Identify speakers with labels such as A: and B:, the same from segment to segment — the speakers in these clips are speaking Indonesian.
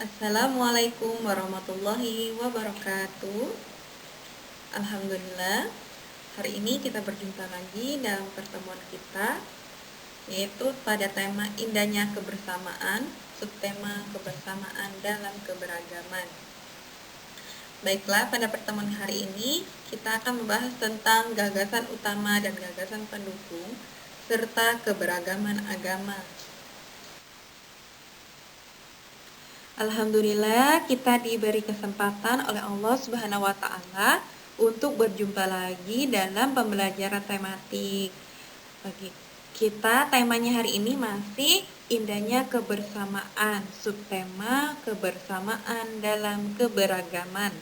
A: Assalamualaikum warahmatullahi wabarakatuh. Alhamdulillah, hari ini kita berjumpa lagi dalam pertemuan kita, yaitu pada tema indahnya kebersamaan, subtema kebersamaan dalam keberagaman. Baiklah, pada pertemuan hari ini kita akan membahas tentang gagasan utama dan gagasan pendukung serta keberagaman agama. Alhamdulillah, kita diberi kesempatan oleh Allah Subhanahu wa taala untuk berjumpa lagi dalam pembelajaran tematik. Bagi kita, temanya hari ini masih indahnya kebersamaan, subtema kebersamaan dalam keberagaman.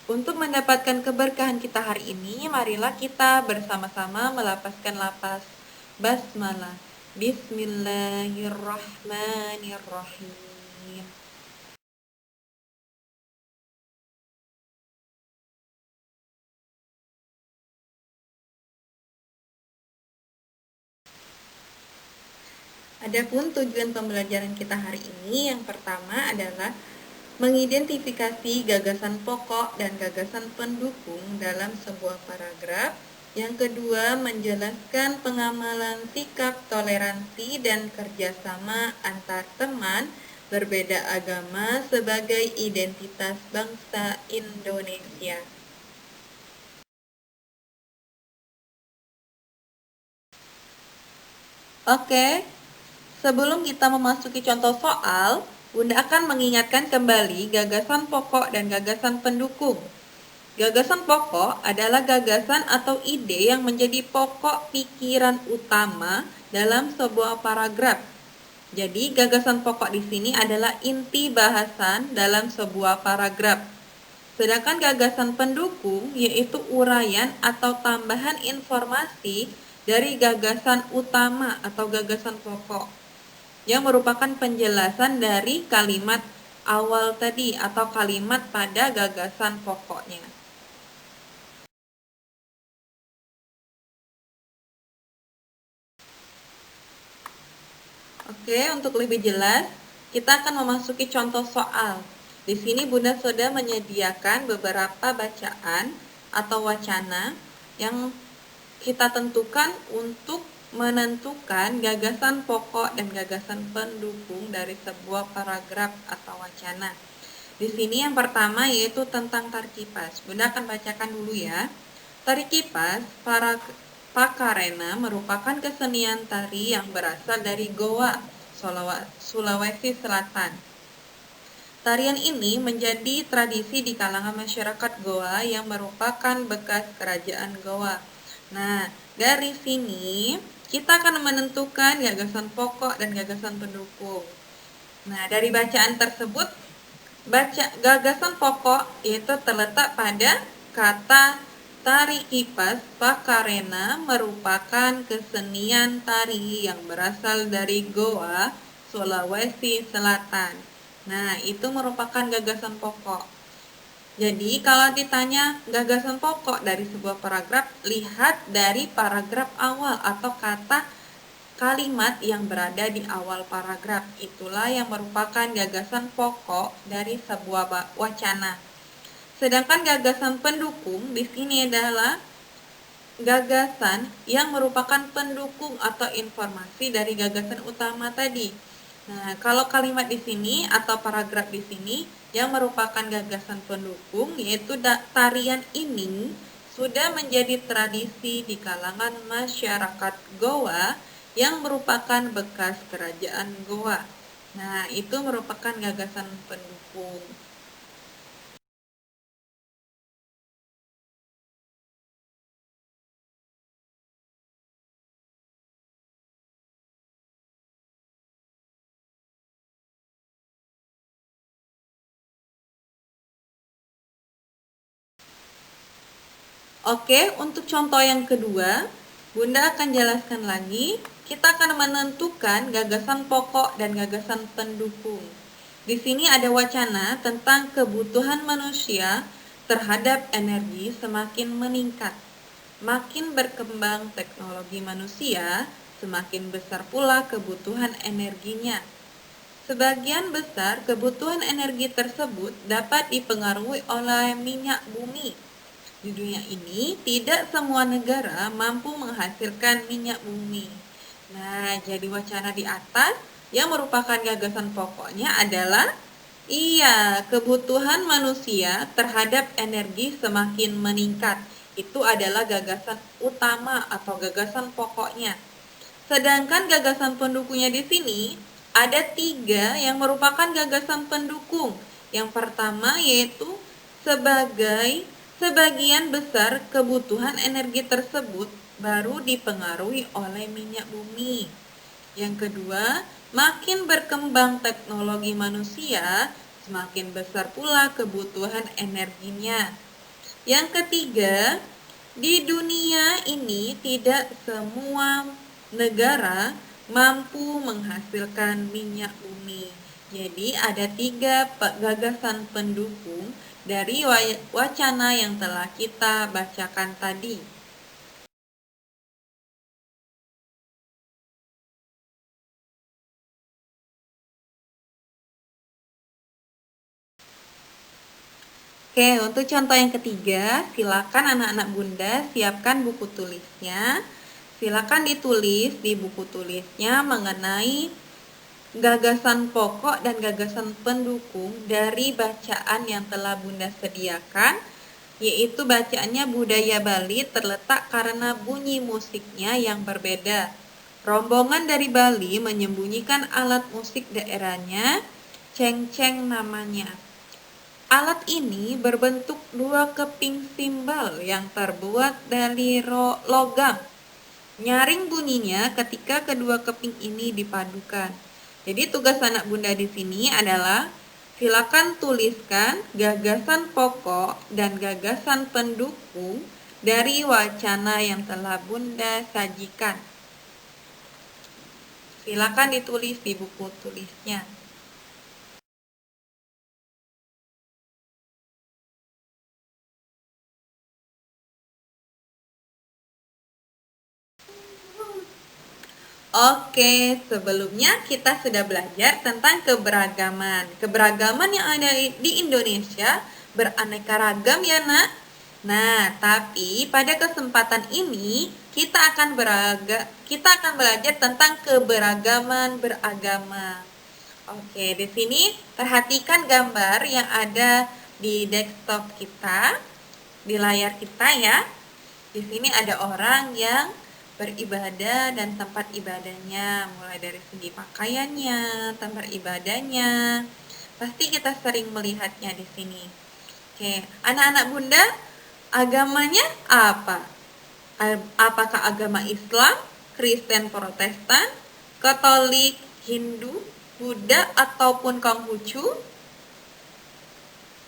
A: Untuk mendapatkan keberkahan kita hari ini, marilah kita bersama-sama melafazkan lafaz basmalah. Bismillahirrahmanirrahim. Adapun tujuan pembelajaran kita hari ini yang pertama adalah mengidentifikasi gagasan pokok dan gagasan pendukung dalam sebuah paragraf. Yang kedua, menjelaskan pengamalan sikap toleransi dan kerjasama antar teman berbeda agama sebagai identitas bangsa Indonesia. Oke, sebelum kita memasuki contoh soal, Bunda akan mengingatkan kembali gagasan pokok dan gagasan pendukung. Gagasan pokok adalah gagasan atau ide yang menjadi pokok pikiran utama dalam sebuah paragraf. Jadi, gagasan pokok di sini adalah inti bahasan dalam sebuah paragraf. Sedangkan gagasan pendukung yaitu uraian atau tambahan informasi dari gagasan utama atau gagasan pokok, yang merupakan penjelasan dari kalimat awal tadi atau kalimat pada gagasan pokoknya. Oke, untuk lebih jelas, kita akan memasuki contoh soal. Di sini Bunda sudah menyediakan beberapa bacaan atau wacana yang kita tentukan untuk menentukan gagasan pokok dan gagasan pendukung dari sebuah paragraf atau wacana. Di sini yang pertama yaitu tentang tarik kipas. Bunda akan bacakan dulu ya. Tarik kipas Pakarena merupakan kesenian tari yang berasal dari Goa, Sulawesi Selatan. Tarian ini menjadi tradisi di kalangan masyarakat Goa yang merupakan bekas kerajaan Goa. Nah, dari sini kita akan menentukan gagasan pokok dan gagasan pendukung. Nah, dari bacaan tersebut, gagasan pokok yaitu terletak pada kata tari kipas Pakarena merupakan kesenian tari yang berasal dari Goa, Sulawesi Selatan. Nah, itu merupakan gagasan pokok. Jadi, kalau ditanya gagasan pokok dari sebuah paragraf, lihat dari paragraf awal atau kata kalimat yang berada di awal paragraf. Itulah yang merupakan gagasan pokok dari sebuah wacana. Sedangkan gagasan pendukung di sini adalah gagasan yang merupakan pendukung atau informasi dari gagasan utama tadi. Nah, kalau kalimat di sini atau paragraf di sini yang merupakan gagasan pendukung yaitu tarian ini sudah menjadi tradisi di kalangan masyarakat Goa yang merupakan bekas kerajaan Goa. Nah, itu merupakan gagasan pendukung. Oke, untuk contoh yang kedua, Bunda akan jelaskan lagi. Kita akan menentukan gagasan pokok dan gagasan pendukung. Di sini ada wacana tentang kebutuhan manusia terhadap energi semakin meningkat. Makin berkembang teknologi manusia, semakin besar pula kebutuhan energinya. Sebagian besar kebutuhan energi tersebut dapat dipengaruhi oleh minyak bumi. Di dunia ini, tidak semua negara mampu menghasilkan minyak bumi. Nah, jadi wacana di atas yang merupakan gagasan pokoknya adalah iya, kebutuhan manusia terhadap energi semakin meningkat. Itu adalah gagasan utama atau gagasan pokoknya. Sedangkan gagasan pendukungnya di sini ada 3 yang merupakan gagasan pendukung. Yang pertama yaitu sebagian besar kebutuhan energi tersebut baru dipengaruhi oleh minyak bumi. Yang kedua, makin berkembang teknologi manusia, semakin besar pula kebutuhan energinya. Yang ketiga, di dunia ini tidak semua negara mampu menghasilkan minyak bumi. Jadi ada 3 gagasan pendukung dari wacana yang telah kita bacakan tadi. Oke, untuk contoh yang ketiga, silakan anak-anak Bunda siapkan buku tulisnya. Silakan ditulis di buku tulisnya mengenai gagasan pokok dan gagasan pendukung dari bacaan yang telah Bunda sediakan, yaitu bacaannya budaya Bali terletak karena bunyi musiknya yang berbeda. Rombongan dari Bali menyembunyikan alat musik daerahnya, cengceng namanya. Alat ini berbentuk 2 keping simbal yang terbuat dari logam. Nyaring bunyinya ketika kedua keping ini dipadukan. Jadi tugas anak Bunda di sini adalah silakan tuliskan gagasan pokok dan gagasan pendukung dari wacana yang telah Bunda sajikan. Silakan ditulis di buku tulisnya. Oke, sebelumnya kita sudah belajar tentang keberagaman. Keberagaman yang ada di Indonesia beraneka ragam ya, Nak. Nah, tapi pada kesempatan ini kita akan belajar tentang keberagaman beragama. Oke, di sini perhatikan gambar yang ada di desktop kita, di layar kita ya. Di sini ada orang yang beribadah dan tempat ibadahnya, mulai dari segi pakaiannya, tempat ibadahnya. Pasti kita sering melihatnya di sini. Oke, anak-anak Bunda, agamanya apa? Apakah agama Islam, Kristen Protestan, Katolik, Hindu, Buddha, ataupun Konghucu?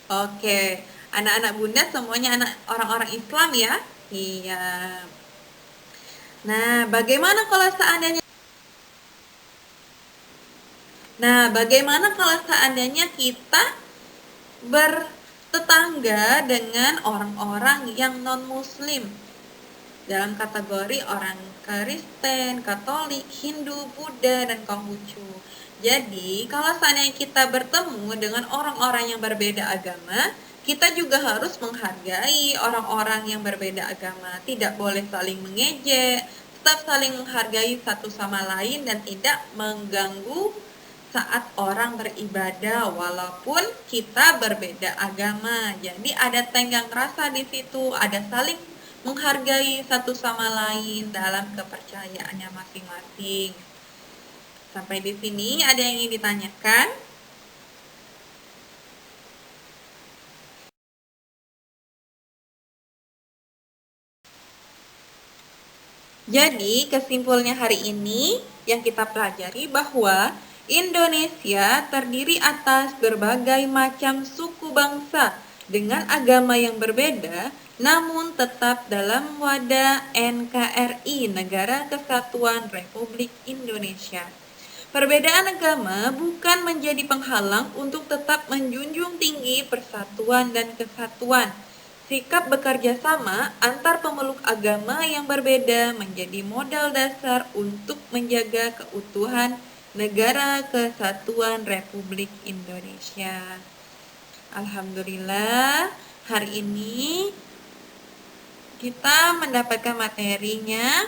A: Oke, anak-anak Bunda semuanya orang-orang Islam ya? Iya. Nah, bagaimana kalau seandainya kita bertetangga dengan orang-orang yang non-muslim dalam kategori orang Kristen, Katolik, Hindu, Buddha, dan Konghucu. Jadi, kalau seandainya kita bertemu dengan orang-orang yang berbeda agama, kita juga harus menghargai orang-orang yang berbeda agama. Tidak boleh saling mengejek, tetap saling menghargai satu sama lain dan tidak mengganggu saat orang beribadah walaupun kita berbeda agama. Jadi ada tenggang rasa di situ, ada saling menghargai satu sama lain dalam kepercayaannya masing-masing. Sampai di sini ada yang ingin ditanyakan? Jadi, kesimpulannya hari ini yang kita pelajari bahwa Indonesia terdiri atas berbagai macam suku bangsa dengan agama yang berbeda, namun tetap dalam wadah NKRI, Negara Kesatuan Republik Indonesia. Perbedaan agama bukan menjadi penghalang untuk tetap menjunjung tinggi persatuan dan kesatuan. Sikap bekerja sama antar pemeluk agama yang berbeda menjadi modal dasar untuk menjaga keutuhan Negara Kesatuan Republik Indonesia. Alhamdulillah, hari ini kita mendapatkan materinya.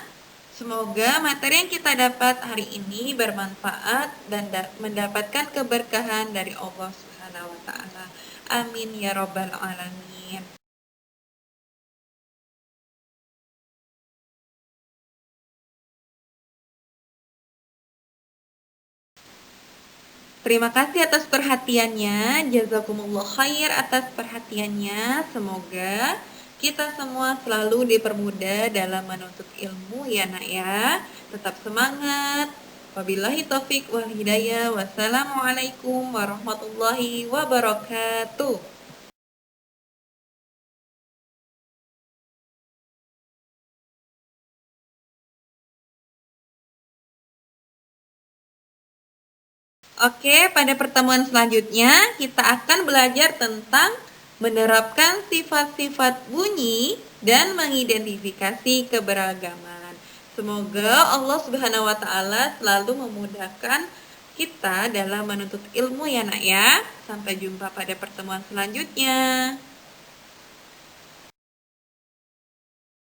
A: Semoga materi yang kita dapat hari ini bermanfaat dan mendapatkan keberkahan dari Allah Subhanahu wa taala. Amin ya rabbal alamin. Terima kasih atas perhatiannya. Jazakumullah khair atas perhatiannya. Semoga kita semua selalu dipermudah dalam menuntut ilmu ya nak ya. Tetap semangat. Wabillahi taufik wal hidayah. Wassalamualaikum warahmatullahi wabarakatuh. Oke, pada pertemuan selanjutnya kita akan belajar tentang menerapkan sifat-sifat bunyi dan mengidentifikasi keberagaman. Semoga Allah Subhanahu wa taala selalu memudahkan kita dalam menuntut ilmu ya nak ya. Sampai jumpa pada pertemuan selanjutnya.